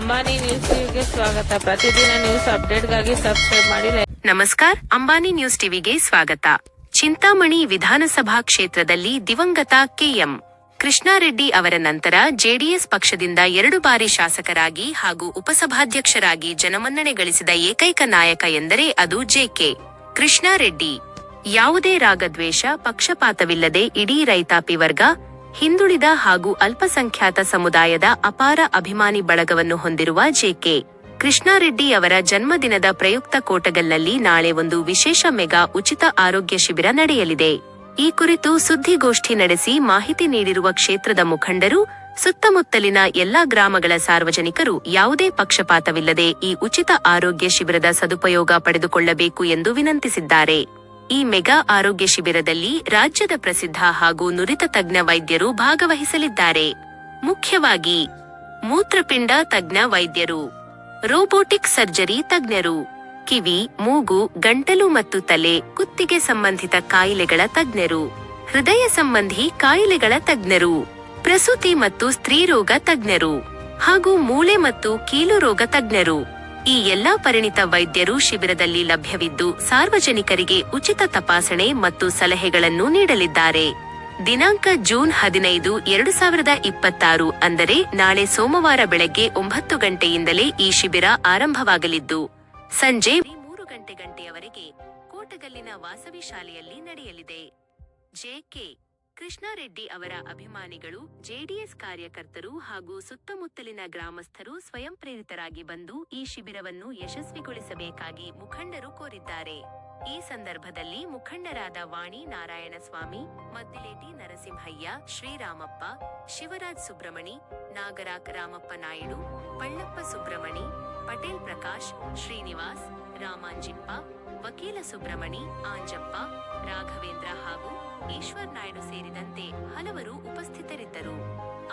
Ambani news ಟಿವಿಗೆ ಸ್ವಾಗತ. ಪ್ರತಿದಿನ ನ್ಯೂಸ್ ಅಪ್ಡೇಟ್ಗಾಗಿ ಸಬ್ಸ್ಕ್ರೈಬ್ ಮಾಡಿ. ನಮಸ್ಕಾರ, ಅಂಬಾನಿ ನ್ಯೂಸ್ ಟಿವಿಗೆ ಸ್ವಾಗತ. ಚಿಂತಾಮಣಿ ವಿಧಾನಸಭಾ ಕ್ಷೇತ್ರದಲ್ಲಿ ದಿವಂಗತ ಕೆಎಂ ಕೃಷ್ಣಾರೆಡ್ಡಿ ಅವರ ನಂತರ ಜೆಡಿಎಸ್ ಪಕ್ಷದಿಂದ 2 ಬಾರಿ ಶಾಸಕರಾಗಿ ಹಾಗೂ ಉಪಸಭಾಧ್ಯಕ್ಷರಾಗಿ ಜನಮನ್ನಣೆ ಗಳಿಸಿದ ಏಕೈಕ ನಾಯಕ ಎಂದರೆ ಅದು ಜೆ.ಕೆ. ಕೃಷ್ಣಾರೆಡ್ಡಿ. ಯಾವುದೇ ರಾಗದ್ವೇಷ, ಪಕ್ಷಪಾತವಿಲ್ಲದೆ ಇಡೀ ರೈತಾಪಿ ವರ್ಗ, ಹಿಂದುಳಿದ ಹಾಗೂ ಅಲ್ಪಸಂಖ್ಯಾತ ಸಮುದಾಯದ ಅಪಾರ ಅಭಿಮಾನಿ ಬಳಗವನ್ನು ಹೊಂದಿರುವ ಜೆ.ಕೆ. ಕೃಷ್ಣಾರೆಡ್ಡಿ ಅವರ ಜನ್ಮದಿನದ ಪ್ರಯುಕ್ತ ಕೋಟಗಲ್ನಲ್ಲಿ ನಾಳೆ ಒಂದು ವಿಶೇಷ ಮೆಗಾ ಉಚಿತ ಆರೋಗ್ಯ ಶಿಬಿರ ನಡೆಯಲಿದೆ. ಈ ಕುರಿತು ಸುದ್ದಿಗೋಷ್ಠಿ ನಡೆಸಿ ಮಾಹಿತಿ ನೀಡಿರುವ ಕ್ಷೇತ್ರದ ಮುಖಂಡರು, ಸುತ್ತಮುತ್ತಲಿನ ಎಲ್ಲಾ ಗ್ರಾಮಗಳ ಸಾರ್ವಜನಿಕರು ಯಾವುದೇ ಪಕ್ಷಪಾತವಿಲ್ಲದೆ ಈ ಉಚಿತ ಆರೋಗ್ಯ ಶಿಬಿರದ ಸದುಪಯೋಗ ಪಡೆದುಕೊಳ್ಳಬೇಕು ಎಂದು ವಿನಂತಿಸಿದ್ದಾರೆ. ಈ ಮೆಗಾ ಆರೋಗ್ಯ ಶಿಬಿರದಲ್ಲಿ ರಾಜ್ಯದ ಪ್ರಸಿದ್ಧ ಹಾಗೂ ನುರಿತ ತಜ್ಞ ವೈದ್ಯರು ಭಾಗವಹಿಸಲಿದ್ದಾರೆ. ಮುಖ್ಯವಾಗಿ ಮೂತ್ರಪಿಂಡ ತಜ್ಞ ವೈದ್ಯರು, ರೋಬೋಟಿಕ್ ಸರ್ಜರಿ ತಜ್ಞರು, ಕಿವಿ, ಮೂಗು, ಗಂಟಲು ಮತ್ತು ತಲೆ, ಕುತ್ತಿಗೆ ಸಂಬಂಧಿತ ಕಾಯಿಲೆಗಳ ತಜ್ಞರು, ಹೃದಯ ಸಂಬಂಧಿ ಕಾಯಿಲೆಗಳ ತಜ್ಞರು, ಪ್ರಸೂತಿ ಮತ್ತು ಸ್ತ್ರೀರೋಗ ತಜ್ಞರು ಹಾಗೂ ಮೂಳೆ ಮತ್ತು ಕೀಲು ರೋಗ ತಜ್ಞರು. ಈ ಎಲ್ಲಾ ಪರಿಣಿತ ವೈದ್ಯರು ಶಿಬಿರದಲ್ಲಿ ಲಭ್ಯವಿದ್ದು ಸಾರ್ವಜನಿಕರಿಗೆ ಉಚಿತ ತಪಾಸಣೆ ಮತ್ತು ಸಲಹೆಗಳನ್ನು ನೀಡಲಿದ್ದಾರೆ. ದಿನಾಂಕ ಜೂನ್ 15, 2026 ಅಂದರೆ ನಾಳೆ ಸೋಮವಾರ ಬೆಳಗ್ಗೆ 9 ಗಂಟೆಯಿಂದಲೇ ಈ ಶಿಬಿರ ಆರಂಭವಾಗಲಿದ್ದು ಸಂಜೆ 3 ಗಂಟೆಯವರೆಗೆ ಕೋಟಗಲ್ಲಿನ ವಾಸವಿ ಶಾಲೆಯಲ್ಲಿ ನಡೆಯಲಿದೆ. ಜೆ.ಕೆ. ಕೃಷ್ಣಾರೆಡ್ಡಿ ಅವರ ಅಭಿಮಾನಿಗಳು, ಜೆಡಿಎಸ್ ಕಾರ್ಯಕರ್ತರು ಹಾಗೂ ಸುತ್ತಮುತ್ತಲಿನ ಗ್ರಾಮಸ್ಥರು ಸ್ವಯಂ ಪ್ರೇರಿತರಾಗಿ ಬಂದು ಈ ಶಿಬಿರವನ್ನು ಯಶಸ್ವಿಗೊಳಿಸಬೇಕಾಗಿ ಮುಖಂಡರು ಕೋರಿದ್ದಾರೆ. ಈ ಸಂದರ್ಭದಲ್ಲಿ ಮುಖಂಡರಾದ ವಾಣಿ ನಾರಾಯಣಸ್ವಾಮಿ, ಮದ್ದಿಲೇಟಿ ನರಸಿಂಹಯ್ಯ, ಶ್ರೀರಾಮಪ್ಪ, ಶಿವರಾಜ್ ಸುಬ್ರಮಣಿ, ನಾಗರಾಕ್ ರಾಮಪ್ಪ ನಾಯ್ಡು, ಪಳ್ಳಪ್ಪ ಸುಬ್ರಮಣಿ, ಪಟೇಲ್ ಪ್ರಕಾಶ್, ಶ್ರೀನಿವಾಸ್, ರಾಮಾಂಜಿಪ್ಪ, ವಕೀಲ ಸುಬ್ರಮಣಿ, ಆಂಜಪ್ಪ, ರಾಘವೇಂದ್ರ ಹಾಗೂ ಈಶ್ವರ್ ನಾಯ್ಡು ಸೇರಿದಂತೆ ಹಲವರು ಉಪಸ್ಥಿತರಿದ್ದರು.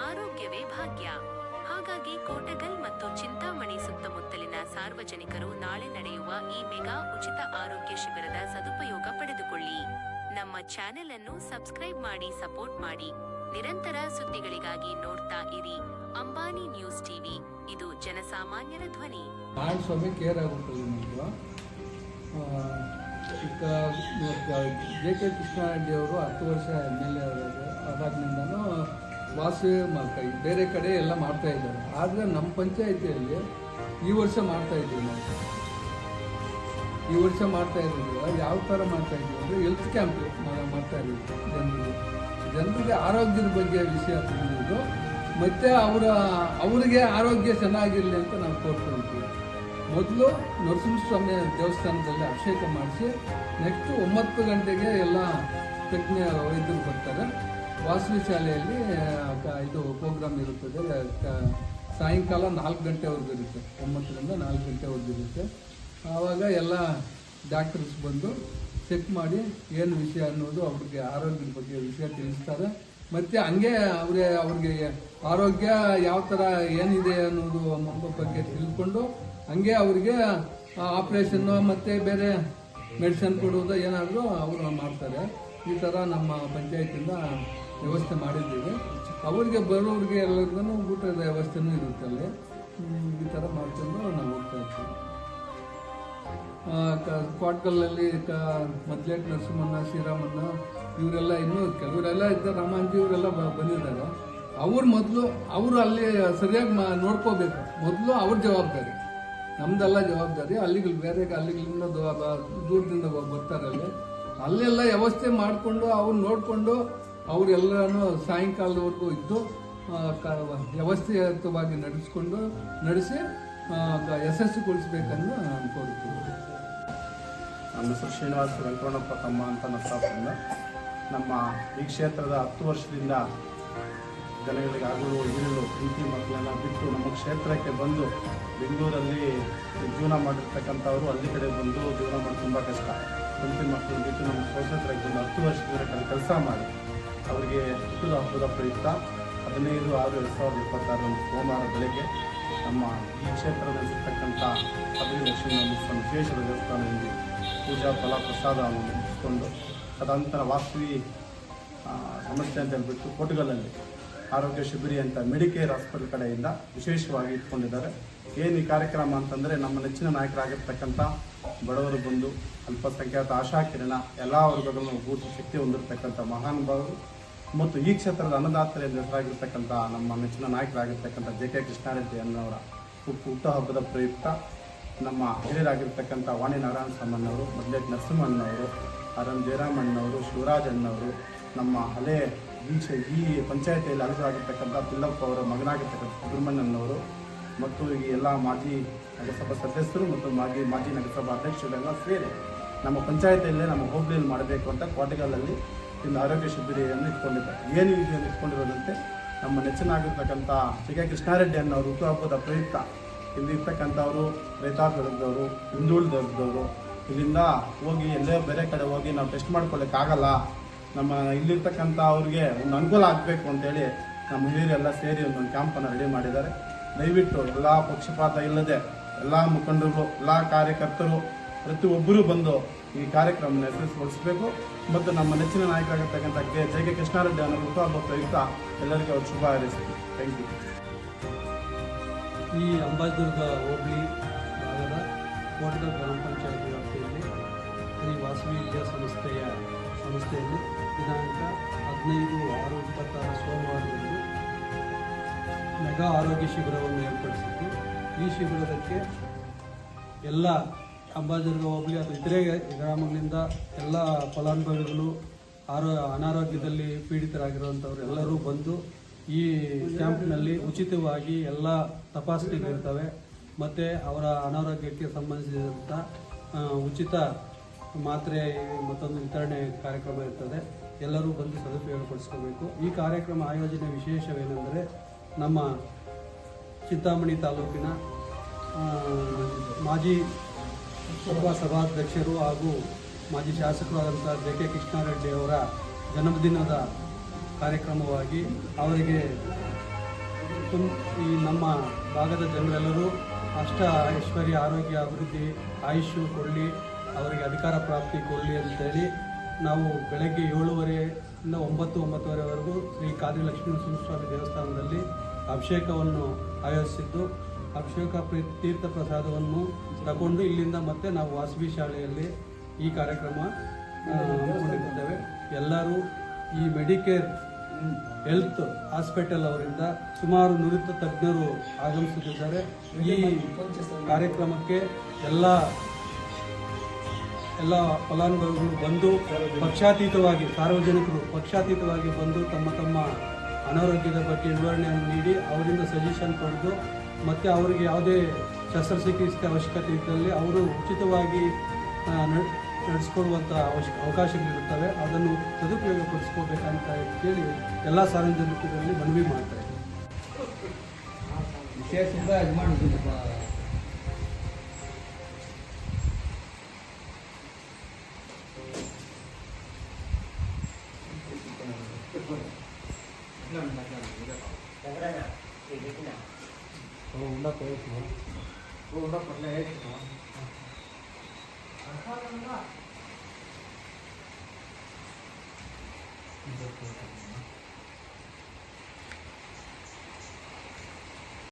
ಆರೋಗ್ಯವೇ ಭಾಗ್ಯ. ಹಾಗಾಗಿ ಕೋಟಗಲ್ ಮತ್ತು ಚಿಂತಾಮಣಿ ಸುತ್ತಮುತ್ತಲಿನ ಸಾರ್ವಜನಿಕರು ನಾಳೆ ನಡೆಯುವ ಈ ಮೆಗಾ ಉಚಿತ ಆರೋಗ್ಯ ಶಿಬಿರದ ಸದುಪಯೋಗ ಪಡೆದುಕೊಳ್ಳಿ. ನಮ್ಮ ಚಾನೆಲ್ ಅನ್ನು ಸಬ್ಸ್ಕ್ರೈಬ್ ಮಾಡಿ, ಸಪೋರ್ಟ್ ಮಾಡಿ. ನಿರಂತರ ಸುದ್ದಿಗಳಿಗಾಗಿ ನೋಡ್ತಾ ಇರಿ ಅಂಬಾನಿ ನ್ಯೂಸ್ ಟಿವಿ. ಇದು ಜನಸಾಮಾನ್ಯರ ಧ್ವನಿ. ಜೆ.ಕೆ. ಕೃಷ್ಣಾರೆಡ್ಡಿ ಅವರು 10 ವರ್ಷ MLA ಆದಾಗಿನಿಂದನೂ ವಾಸವಿ ಬೇರೆ ಕಡೆ ಎಲ್ಲ ಮಾಡ್ತಾ ಇದ್ದಾರೆ. ಆದರೆ ನಮ್ಮ ಪಂಚಾಯಿತಿಯಲ್ಲಿ ಈ ವರ್ಷ ಮಾಡ್ತಾ ಇದ್ದೀವಿ ನಾವು. ಈ ವರ್ಷ ಮಾಡ್ತಾ ಇದ್ದೀವಿ ಯಾವ ಥರ ಮಾಡ್ತಾ ಇದ್ದೀವಿ ಅಂದರೆ ಹೆಲ್ತ್ ಕ್ಯಾಂಪ್ ಮಾಡ್ತಾ ಇದ್ದೀವಿ. ಜನರಿಗೆ ಆರೋಗ್ಯದ ಬಗ್ಗೆ ವಿಷಯ ತಿಳಿಯೋದು ಮತ್ತು ಅವರಿಗೆ ಆರೋಗ್ಯ ಚೆನ್ನಾಗಿರಲಿ ಅಂತ ನಾವು ಕೋರ್ಕೊಳ್ತೀವಿ. ಮೊದಲು ನರಸಿಂಹಸ್ವಾಮಿ ದೇವಸ್ಥಾನದಲ್ಲಿ ಅಭಿಷೇಕ ಮಾಡಿಸಿ ನೆಕ್ಸ್ಟ್ 9 ಗಂಟೆಗೆ ಎಲ್ಲ ತಜ್ಞ ವೈದ್ಯರು ಬರ್ತಾರೆ. ವಾಸವಿ ಶಾಲೆಯಲ್ಲಿ ಇದು ಪ್ರೋಗ್ರಾಮ್ ಇರುತ್ತದೆ. ಸಾಯಂಕಾಲ 4 ಗಂಟೆವರೆಗೂ ಇರುತ್ತೆ. 9ರಿಂದ 4 ಗಂಟೆವರೆಗೂ ಇರುತ್ತೆ. ಆವಾಗ ಎಲ್ಲ ಡಾಕ್ಟರ್ಸ್ ಬಂದು ಚೆಕ್ ಮಾಡಿ ಏನು ವಿಷಯ ಅನ್ನೋದು ಅವ್ರಿಗೆ ಆರೋಗ್ಯದ ಬಗ್ಗೆ ವಿಷಯ ತಿಳಿಸ್ತಾರೆ. ಮತ್ತು ಹಂಗೆ ಅವ್ರಿಗೆ ಆರೋಗ್ಯ ಯಾವ ಥರ ಏನಿದೆ ಅನ್ನೋದು ಬಗ್ಗೆ ತಿಳ್ಕೊಂಡು ಹಂಗೆ ಅವರಿಗೆ ಆಪ್ರೇಷನ್ನು ಮತ್ತು ಬೇರೆ ಮೆಡಿಸಿನ್ ಕೊಡುವುದು ಏನಾದರೂ ಅವರು ಮಾಡ್ತಾರೆ. ಈ ಥರ ನಮ್ಮ ಪಂಚಾಯತಿಂದ ವ್ಯವಸ್ಥೆ ಮಾಡಿದ್ದೀವಿ. ಅವ್ರಿಗೆ ಬರೋರಿಗೆ ಎಲ್ಲರಿಗೂ ಊಟದ ವ್ಯವಸ್ಥೆನೂ ಇರುತ್ತೆ ಅಲ್ಲಿ. ಈ ಥರ ಮಾಡ್ಕೊಂಡು ನಾವು ಹೋಗ್ತಾ ಇರ್ತೀವಿ. ಕ್ವಾಟ್ಕಲ್ಲಲ್ಲಿ ಮದ್ಲೇಟ್ ನರಸಿಂಹಣ್ಣ, ಶ್ರೀರಾಮಣ್ಣ ಇವರೆಲ್ಲ ಇನ್ನೂ ಕೆಲವರೆಲ್ಲ ಇದ್ದಾರೆ. ರಾಮಾಂಜಿ ಇವರೆಲ್ಲ ಬಂದಿದ್ದಾರೆ. ಅವರು ಅಲ್ಲಿ ಸರಿಯಾಗಿ ನೋಡ್ಕೋಬೇಕು. ಮೊದಲು ಅವ್ರ ಜವಾಬ್ದಾರಿ, ನಮ್ದೆಲ್ಲ ಜವಾಬ್ದಾರಿ. ಅಲ್ಲಿಗಳಿಂದ ದೂರದಿಂದ ಬರ್ತಾರೆ. ಅಲ್ಲೆಲ್ಲ ವ್ಯವಸ್ಥೆ ಮಾಡಿಕೊಂಡು ಅವ್ರು ನೋಡಿಕೊಂಡು ಅವರೆಲ್ಲನೂ ಸಾಯಂಕಾಲದವರೆಗೂ ಇದ್ದು ವ್ಯವಸ್ಥಿತವಾಗಿ ನಡೆಸಿ ಯಶಸ್ವಿಗೊಳಿಸ್ಬೇಕನ್ನು ಅನ್ಕೊಳ್ತೀವಿ. ನಮ್ಮ ಹೆಸರು ಶ್ರೀನಿವಾಸ ವೆಂಕಟರಮಣಪ್ಪ ತಮ್ಮ ಅಂತ ನರಸಾಪುರದಿಂದ. ನಮ್ಮ ಈ ಕ್ಷೇತ್ರದ 10 ವರ್ಷದಿಂದ ಜನಗಳಿಗೆ ಆಗಲು ಈಗಲೂ ಪ್ರೀತಿ ಮಕ್ಕಳನ್ನು ಬಿಟ್ಟು ನಮ್ಮ ಕ್ಷೇತ್ರಕ್ಕೆ ಬಂದು ಬೆಂಗಳೂರಲ್ಲಿ ಜೀವನ ಮಾಡಿರ್ತಕ್ಕಂಥವರು ಅಲ್ಲಿ ಕಡೆ ಬಂದು ಜೀವನ ಮಾಡೋದು ತುಂಬ ಕಷ್ಟ. ಪ್ರೀತಿ ಮಕ್ಕಳನ್ನು ಬಿಟ್ಟು ನಮ್ಮ ಕ್ಷೇತ್ರಕ್ಕೆ ಬಂದು 10 ವರ್ಷದಿಂದ ಕೆಲಸ ಮಾಡಿ ಅವರಿಗೆ ಹುಟ್ಟುದ ಹಬ್ಬದ ಪ್ರಯುಕ್ತ 15/6/2026 ಸೋಮವಾರ ಬೆಳಗ್ಗೆ ನಮ್ಮ ಈ ಕ್ಷೇತ್ರದಲ್ಲಿರ್ತಕ್ಕಂಥ ಅಭಿಲಕ್ಷ್ಮೀ ನರಸಿಂಹ ವಿಶೇಷ ದೇವಸ್ಥಾನದಲ್ಲಿ ಪೂಜಾ ಫಲ ಪ್ರಸಾದವನ್ನು ಮುಗಿಸ್ಕೊಂಡು ತದನಂತರ ವಾಸವಿ ಸಮಸ್ಯೆ ಅಂತ ಹೇಳ್ಬಿಟ್ಟು ಕೋಟಗಲ್ಲಲ್ಲಿ ಆರೋಗ್ಯ ಶಿಬಿರ ಅಂತ ಮೆಡಿಕೇರ್ ಹಾಸ್ಪಿಟಲ್ ಕಡೆಯಿಂದ ವಿಶೇಷವಾಗಿ ಇಟ್ಕೊಂಡಿದ್ದಾರೆ. ಏನು ಈ ಕಾರ್ಯಕ್ರಮ ಅಂತಂದರೆ ನಮ್ಮ ನೆಚ್ಚಿನ ನಾಯಕರಾಗಿರ್ತಕ್ಕಂಥ ಬಡವರು ಬಂಧು, ಅಲ್ಪಸಂಖ್ಯಾತ ಆಶಾಕಿರಣ, ಎಲ್ಲ ವರ್ಗಗಳನ್ನು ಒಗ್ಗೂಡಿಸಿ ಶಕ್ತಿ ಹೊಂದಿರತಕ್ಕಂಥ ಮಹಾನುಭಾವರು ಮತ್ತು ಈ ಕ್ಷೇತ್ರದ ಅನ್ನದಾತರ ಎಂದು ಹೆಸರಾಗಿರ್ತಕ್ಕಂಥ ನಮ್ಮ ನೆಚ್ಚಿನ ನಾಯಕರಾಗಿರ್ತಕ್ಕಂಥ JK ಕೃಷ್ಣಾರೆಡ್ಡಿ ಅನ್ನೋರ ಹುಟ್ಟುಹಬ್ಬದ ಪ್ರಯುಕ್ತ ನಮ್ಮ ಹಿರಿಯರಾಗಿರ್ತಕ್ಕಂಥ ವಾಣಿ ನಾರಾಯಣ ಸಾಮಣ್ಣವರು, ಮೊದಲೇಟ್ ನರಸಿಂಹಣ್ಣವರು, RM ಜಯರಾಮಣ್ಣವರು, ಶಿವರಾಜ್ ಅಣ್ಣವರು, ನಮ್ಮ ಹಳೆ ಈ ಪಂಚಾಯತಿಯಲ್ಲಿ ಅಗಸರಾಗಿರ್ತಕ್ಕಂಥ ಪಿಲ್ಲಪ್ಪ ಅವರ ಮಗನಾಗಿರ್ತಕ್ಕಂಥ ಸುಬ್ರಹ್ಮಣ್ಯನವರು ಮತ್ತು ಈ ಎಲ್ಲ ಮಾಜಿ ನಗರಸಭಾ ಸದಸ್ಯರು ಮತ್ತು ಮಾಜಿ ನಗರಸಭಾ ಅಧ್ಯಕ್ಷರೆಲ್ಲ ಸೇರಿ ನಮ್ಮ ಪಂಚಾಯತಿಯಲ್ಲೇ ನಮ್ಮ ಹೋಬಳಿಯಲ್ಲಿ ಮಾಡಬೇಕು ಅಂತ ಕ್ವಾಟೆಗಾಲಲ್ಲಿ ಇಂದು ಆರೋಗ್ಯ ಶಿಬಿರವನ್ನು ಇಟ್ಕೊಂಡಿದ್ದಾರೆ. ಏನು ಇದನ್ನು ಇಟ್ಕೊಂಡಿರೋದಂತೆ ನಮ್ಮ ನೆಚ್ಚಿನಾಗಿರ್ತಕ್ಕಂಥ JK ಕೃಷ್ಣಾರೆಡ್ಡಿ ಅನ್ನೋರು ಹುಟ್ಟುಹಬ್ಬದ ಪ್ರಯುಕ್ತ ಇಲ್ಲಿ ಇರ್ತಕ್ಕಂಥವರು ರೈತಾಪಿ ವರ್ಗದವರು, ಹಿಂದುಳಿದ ವರ್ಗದವರು ಇಲ್ಲಿಂದ ಹೋಗಿ ಎಲ್ಲೇ ಬೇರೆ ಕಡೆ ಹೋಗಿ ನಾವು ಟೆಸ್ಟ್ ಮಾಡ್ಕೊಳ್ಳೋಕ್ಕಾಗಲ್ಲ, ನಮ್ಮ ಇಲ್ಲಿರ್ತಕ್ಕಂಥ ಅವ್ರಿಗೆ ಒಂದು ಅನುಕೂಲ ಆಗಬೇಕು ಅಂತೇಳಿ ನಮ್ಮ ಹಿರಿಯರೆಲ್ಲ ಸೇರಿ ಒಂದೊಂದು ಕ್ಯಾಂಪನ್ನು ರೆಡಿ ಮಾಡಿದ್ದಾರೆ. ದಯವಿಟ್ಟು ಎಲ್ಲ ಪಕ್ಷಪಾತ ಇಲ್ಲದೆ ಎಲ್ಲ ಮುಖಂಡರು, ಎಲ್ಲ ಕಾರ್ಯಕರ್ತರು ಪ್ರತಿಯೊಬ್ಬರೂ ಬಂದು ಈ ಕಾರ್ಯಕ್ರಮವನ್ನು ಯಶಸ್ವಿಗೊಳಿಸಬೇಕು ಮತ್ತು ನಮ್ಮ ನೆಚ್ಚಿನ ನಾಯಕರಾಗಿರ್ತಕ್ಕಂಥ JK ಕೃಷ್ಣಾರೆಡ್ಡಿ ಅನ್ನೋ ಹುಟ್ಟುಹಬ್ಬ ಪ್ರಯುಕ್ತ ಎಲ್ಲರಿಗೂ ಅವ್ರು ಶುಭ ಹಾರೈಸ್ತೀನಿ. Thank you. ಈ ಅಂಬಾಜಿದುರ್ಗ ಹೋಬಳಿ ಭಾಗದ ಕೋಟದ ಗ್ರಾಮ ಪಂಚಾಯತ್ ವ್ಯಾಪ್ತಿಯಲ್ಲಿ ಶ್ರೀ ವಾಸವಿ ಸಂಸ್ಥೆಯಲ್ಲಿ ದಿನಾಂಕ 15/6/26 ಸೋಮವಾರದಂದು ಮೆಗಾ ಆರೋಗ್ಯ ಶಿಬಿರವನ್ನು ಏರ್ಪಡಿಸಿದ್ದು, ಈ ಶಿಬಿರಕ್ಕೆ ಎಲ್ಲ ಅಂಬಾಜಿದುರ್ಗ ಹೋಬಳಿ ಅಥವಾ ಇತರೆ ಗ್ರಾಮಗಳಿಂದ ಎಲ್ಲ ಫಲಾನುಭವಿಗಳು, ಅನಾರೋಗ್ಯದಲ್ಲಿ ಪೀಡಿತರಾಗಿರುವಂಥವ್ರು ಎಲ್ಲರೂ ಬಂದು ಈ ಕ್ಯಾಂಪ್ನಲ್ಲಿ ಉಚಿತವಾಗಿ ಎಲ್ಲ ತಪಾಸಣೆಗಳಿರ್ತವೆ ಮತ್ತು ಅವರ ಅನಾರೋಗ್ಯಕ್ಕೆ ಸಂಬಂಧಿಸಿದಂಥ ಉಚಿತ ಮಾತ್ರೆ ಮತ್ತೊಂದು ವಿತರಣೆ ಕಾರ್ಯಕ್ರಮ ಇರ್ತದೆ. ಎಲ್ಲರೂ ಬಂದು ಸದುಪಯೋಗಪಡಿಸ್ಕೋಬೇಕು. ಈ ಕಾರ್ಯಕ್ರಮ ಆಯೋಜನೆ ವಿಶೇಷವೇನೆಂದರೆ ನಮ್ಮ ಚಿಂತಾಮಣಿ ತಾಲೂಕಿನ ಮಾಜಿ ಸಭಾಧ್ಯಕ್ಷರು ಹಾಗೂ ಮಾಜಿ ಶಾಸಕರಾದಂಥ JK ಕೃಷ್ಣಾರೆಡ್ಡಿ ಅವರ ಜನ್ಮದಿನದ ಕಾರ್ಯಕ್ರಮವಾಗಿ ಅವರಿಗೆ ಈ ನಮ್ಮ ಭಾಗದ ಜನರೆಲ್ಲರೂ ಐಶ್ವರ್ಯ, ಆರೋಗ್ಯ, ಅಭಿವೃದ್ಧಿ, ಆಯುಷ್ಯು ಕೊಡಲಿ, ಅವರಿಗೆ ಅಧಿಕಾರ ಪ್ರಾಪ್ತಿ ಕೊಡಲಿ ಅಂತೇಳಿ ನಾವು ಬೆಳಗ್ಗೆ 7:30 9:30ವರೆಗೂ ಶ್ರೀ ಕಾದಿ ಲಕ್ಷ್ಮೀನರಸಿಂಹಸ್ವಾಮಿ ದೇವಸ್ಥಾನದಲ್ಲಿ ಅಭಿಷೇಕವನ್ನು ಆಯೋಜಿಸಿದ್ದು, ಅಭಿಷೇಕ ತೀರ್ಥ ಪ್ರಸಾದವನ್ನು ತಗೊಂಡು ಇಲ್ಲಿಂದ ಮತ್ತೆ ನಾವು ವಾಸವಿ ಶಾಲೆಯಲ್ಲಿ ಈ ಕಾರ್ಯಕ್ರಮ ಹಮ್ಮಿಕೊಂಡಿದ್ದೇವೆ. ಎಲ್ಲರೂ ಈ ಮೆಡಿಕೇರ್ ಹೆಲ್ತ್ ಹಾಸ್ಪಿಟಲ್ ಅವರಿಂದ ಸುಮಾರು ನುರಿತ ತಜ್ಞರು ಆಗಮಿಸುತ್ತಿದ್ದಾರೆ. ಈ ಕಾರ್ಯಕ್ರಮಕ್ಕೆ ಎಲ್ಲ ಫಲಾನುಭವಿಗಳು ಬಂದು ಪಕ್ಷಾತೀತವಾಗಿ, ಸಾರ್ವಜನಿಕರು ಪಕ್ಷಾತೀತವಾಗಿ ಬಂದು ತಮ್ಮ ಅನಾರೋಗ್ಯದ ಬಗ್ಗೆ ವಿವರಣೆಯನ್ನು ನೀಡಿ ಅವರಿಂದ ಸಜೆಷನ್ ಪಡೆದು ಮತ್ತು ಅವರಿಗೆ ಯಾವುದೇ ಶಸ್ತ್ರಚಿಕಿತ್ಸೆ ಅವಶ್ಯಕತೆ ಇದ್ದಲ್ಲಿ ಅವರು ಉಚಿತವಾಗಿ ನಡೆಸ್ಕೊಡುವಂಥ ಅವಕಾಶಗಳಿರುತ್ತವೆ. ಅದನ್ನು ಸದುಪಯೋಗಪಡಿಸ್ಕೋಬೇಕಂತ ಕೇಳಿ ಎಲ್ಲ ಸಾರ್ವಜನಿಕರಲ್ಲಿ ಮನವಿ ಮಾಡ್ತಾರೆ. ವಿಶೇಷದಿಂದ ಇದು ಮಾಡಿದ್ದೀವಿ.